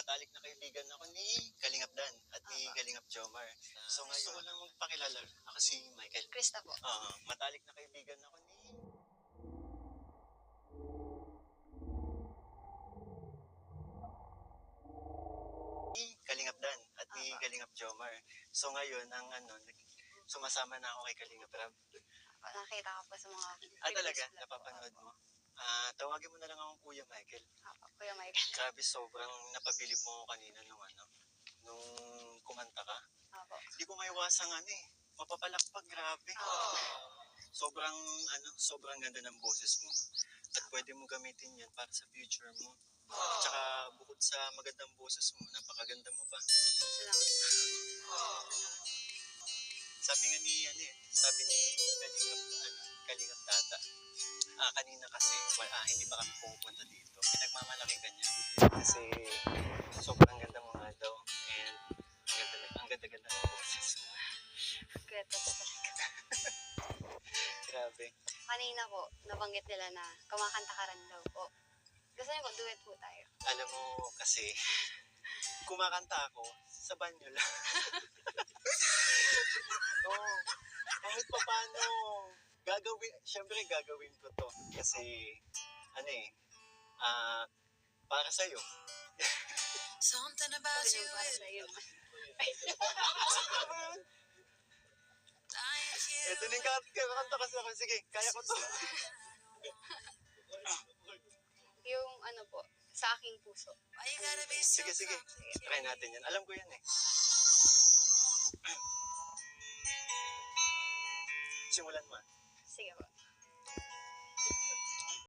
matalik na kaibigan ako ni Kalingap Dan at ni Kalingap Jomar. So ngayon, gusto ko lang magpakilala. Ako si Michael. Krista po. Matalik na kaibigan ako ni Kalingap Dan at ni Kalingap Jomar. So ngayon, sumasama na ako kay Kalingap Rab. Nakita ko po sa mga Talaga? vlog po. Napapanood mo? Tawagin mo na lang akong Kuya Michael. Kuya Michael. Grabe, sobrang napabilib mo ako kanina nung kumanta ka. Hindi ko maiwasang mapapalakpag, grabe. Sobrang ganda ng boses mo. At pwede mo gamitin yan para sa future mo. Tsaka bukod sa magandang boses mo, napakaganda mo pa. Salamat. Sabi ni Kalingap Tata, kanina kasi, hindi pa kami pumupunta dito. Pinagmamalaki ka niya. Kasi sobrang ganda mo nga daw. And ang ganda-ganda ng boses mo. Gretas talaga. Grabe. Kanina po, nabanggit nila na kumakanta ka rin daw po. Gusto niyo po, duet po tayo. Alam mo kasi, kumakanta ako sa banyo lang. Oo. Kahit pa paano, gagawin ko to. Kasi, para sa'yo. Something about Sabi you niyo para is sa'yo. Ito na yung kakanta kasi ako. Sige, kaya ko to. Yung po, sa aking puso. why you gotta be so Sige. Try natin yan. Alam ko yan eh. Simulan mo. Sige po.